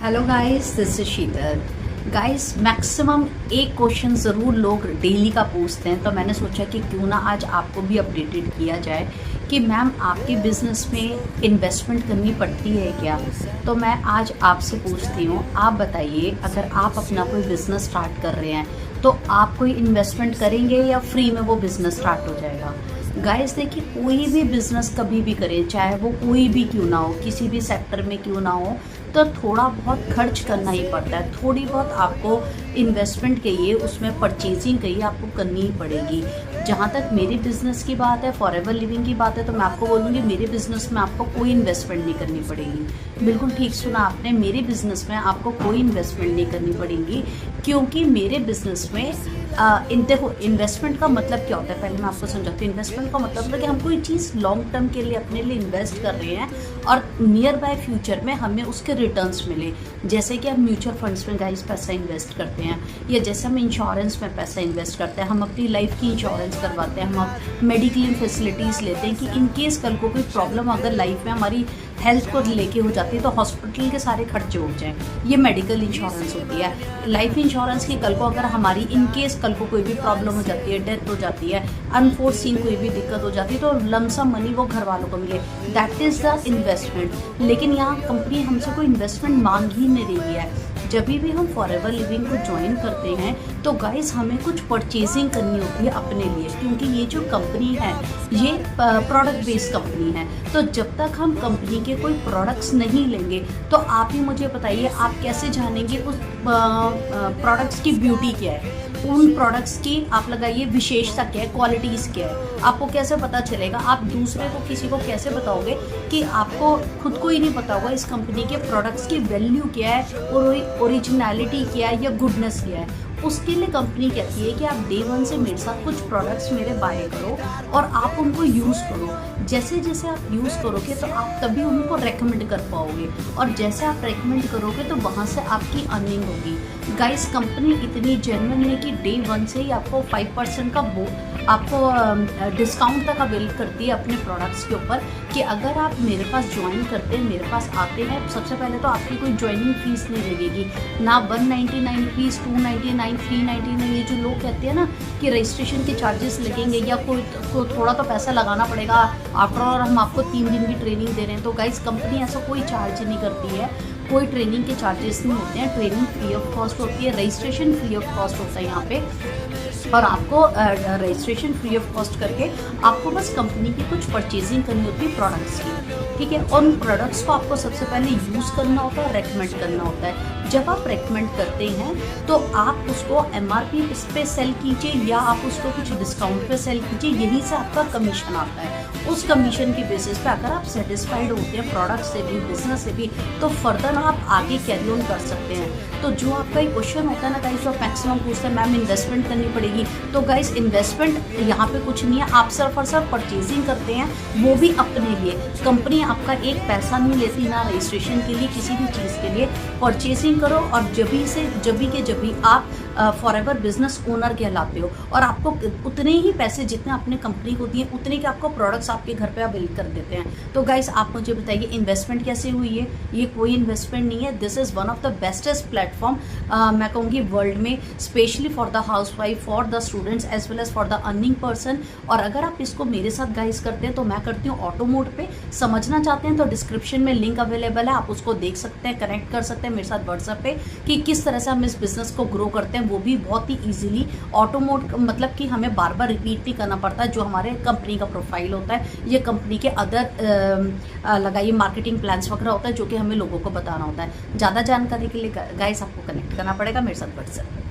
Hello guys, this is Sheetal. Guys, maximum एक question ज़रूर लोग डेली का पूछते हैं, तो मैंने सोचा कि क्यों ना आज आपको भी अपडेटेड किया जाए कि मैम आपके बिज़नेस में इन्वेस्टमेंट करनी पड़ती है क्या। तो मैं आज आपसे पूछती हूँ, आप बताइए, अगर आप अपना कोई बिज़नेस स्टार्ट कर रहे हैं तो आप कोई इन्वेस्टमेंट करेंगे या फ्री में वो बिज़नेस स्टार्ट हो जाएगा। गाइस देखिए, कोई भी बिज़नेस कभी भी करें, चाहे वो कोई भी क्यों ना हो, किसी भी सेक्टर में क्यों ना हो, तो थोड़ा बहुत खर्च करना ही पड़ता है। थोड़ी बहुत आपको इन्वेस्टमेंट कहिए, उसमें परचेजिंग कहिए, आपको करनी ही पड़ेगी। जहाँ तक मेरे बिज़नेस की बात है, फॉरएवर लिविंग की बात है, तो मैं आपको बोलूँगी मेरे बिज़नेस में आपको कोई इन्वेस्टमेंट नहीं करनी पड़ेगी। बिल्कुल ठीक सुना आपने, मेरे बिज़नेस में आपको कोई इन्वेस्टमेंट नहीं करनी पड़ेगी, क्योंकि मेरे बिज़नेस में देखो, इन्वेस्टमेंट का मतलब क्या होता है, पहले मैं आपको समझाती हूँ। इन्वेस्टमेंट का मतलब है कि हम कोई चीज़ लॉन्ग टर्म के लिए अपने लिए इन्वेस्ट कर रहे हैं और नियर बाय फ्यूचर में हमें उसके रिटर्न्स मिले। जैसे कि हम म्यूचुअल फंड्स में गाइस पैसा इन्वेस्ट करते हैं, या जैसे हम इंश्योरेंस में पैसा इन्वेस्ट करते हैं, हम अपनी लाइफ की इंश्योरेंस करवाते हैं, हम मेडिक्लेम फैसिलिटीज़ लेते हैं कि इन केस कल को कोई प्रॉब्लम अगर लाइफ में हमारी हेल्थ को लेके हो जाती है तो हॉस्पिटल के सारे खर्चे हो जाएं, ये मेडिकल इंश्योरेंस होती है। लाइफ इंश्योरेंस की कल को अगर हमारी इन केस कल को कोई भी प्रॉब्लम हो जाती है, डेथ हो जाती है, अनफोर्सीन कोई भी दिक्कत हो जाती है, तो लमसम मनी वो घर वालों को मिले, दैट इज़ द इन्वेस्टमेंट। लेकिन यहाँ कंपनी हमसे कोई इन्वेस्टमेंट मांग ही नहीं रही है। जब भी हम फॉरएवर लिविंग को ज्वाइन करते हैं तो गाइस हमें कुछ परचेजिंग करनी होती है अपने लिए, क्योंकि ये जो कंपनी है ये प्रोडक्ट बेस्ड कंपनी है। तो जब तक हम कंपनी के कोई प्रोडक्ट्स नहीं लेंगे तो आप ही मुझे बताइए, आप कैसे जानेंगे उस प्रोडक्ट्स की ब्यूटी क्या है, उन प्रोडक्ट्स की आप लगाइए विशेषता क्या है, क्वालिटीज़ क्या है, आपको कैसे पता चलेगा। आप दूसरे को, किसी को कैसे बताओगे कि आपको खुद को ही नहीं पता होगा इस कंपनी के प्रोडक्ट्स की वैल्यू क्या है और ओरिजिनलिटी क्या है या गुडनेस क्या है। उसके लिए कंपनी कहती है कि आप डे वन से मेरे साथ कुछ प्रोडक्ट्स मेरे बाय करो और आप उनको यूज़ करो। जैसे जैसे आप यूज़ करोगे तो आप तभी उनको रेकमेंड कर पाओगे, और जैसे आप रेकमेंड करोगे तो वहाँ से आपकी अर्निंग होगी। गाइस, कंपनी इतनी जेन्युइन है कि डे वन से ही आपको 5% का आपको डिस्काउंट तक अवेल करती है अपने प्रोडक्ट्स के ऊपर, कि अगर आप मेरे पास ज्वाइन करते हैं, मेरे पास आते हैं, सबसे पहले तो आपकी कोई ज्वाइनिंग फीस नहीं लगेगी ना, 199 रुपीज़, 299, 399। ये जो लोग कहते हैं ना कि रजिस्ट्रेशन के चार्जेस लगेंगे या कोई थोड़ा तो पैसा लगाना पड़ेगा, आफ्टर ऑल हम आपको 3 दिन की ट्रेनिंग दे रहे हैं, तो गाइस कंपनी ऐसा कोई चार्ज नहीं करती है, कोई ट्रेनिंग के चार्जेस नहीं होते हैं। ट्रेनिंग फ्री ऑफ कॉस्ट होती है, रजिस्ट्रेशन फ्री ऑफ कॉस्ट होता है यहाँ पे, और आपको रजिस्ट्रेशन फ्री ऑफ कॉस्ट करके आपको बस कंपनी की कुछ परचेजिंग करनी होती है प्रोडक्ट्स की, ठीक है। और उन प्रोडक्ट्स को आपको सबसे पहले यूज़ करना होता है, रेकमेंड करना होता है। जब आप रेकमेंड करते हैं तो आप उसको एमआरपी पे सेल कीजिए या आप उसको कुछ डिस्काउंट पे सेल कीजिए, यहीं से आपका कमीशन आता है। उस कमीशन की बेसिस पे अगर आप सेटिस्फाइड होते हैं प्रोडक्ट से भी, बिजनेस से भी, तो फर्दर आप आगे कैरी ऑन कर सकते हैं। तो जो आपका एक क्वेश्चन होता है ना गाइस, जो मैक्सिमम पूछते हैं मैम इन्वेस्टमेंट करनी पड़ेगी, तो गाइस इन्वेस्टमेंट यहाँ पे कुछ नहीं है। आप सिर्फ और सिर्फ परचेजिंग करते हैं, वो भी अपने लिए। कंपनी आपका एक पैसा नहीं लेती ना रजिस्ट्रेशन के लिए, किसी भी चीज़ के लिए। परचेजिंग करो और जब आप फॉरएवर बिजनेस ओनर कहलाते हो, और आपको उतने ही पैसे जितने अपने कंपनी को दिए उतने के आपको प्रोडक्ट्स आपके घर पे अवेल कर देते हैं। तो गाइस आप मुझे बताइए इन्वेस्टमेंट कैसे हुई है। ये कोई इन्वेस्टमेंट नहीं है, this is one of the bestest platform मैं कहूँगी वर्ल्ड में, specially for the house wife, for the students as well as for the earning person. और अगर आप इसको मेरे साथ गाइस करते हैं तो मैं करती हूँ ऑटो मोड पे। समझना चाहते हैं तो डिस्क्रिप्शन में लिंक अवेलेबल है, आप उसको देख सकते हैं, कनेक्ट कर सकते हैं मेरे साथ व्हाट्सएप पे कि किस तरह से हम इस बिज़नेस को ग्रो करते हैं, वो भी बहुत ही इजीली। ऑटो मोड मतलब कि हमें बार बार रिपीट नहीं करना पड़ता, जो हमारे कंपनी का प्रोफाइल होता है, ये कंपनी के अदर लगाइए मार्केटिंग प्लान्स वगैरह होता है, जो कि हमें लोगों को बताना होता है। ज़्यादा जानकारी के लिए गाइस आपको कनेक्ट करना पड़ेगा मेरे साथ व्हाट्सएप।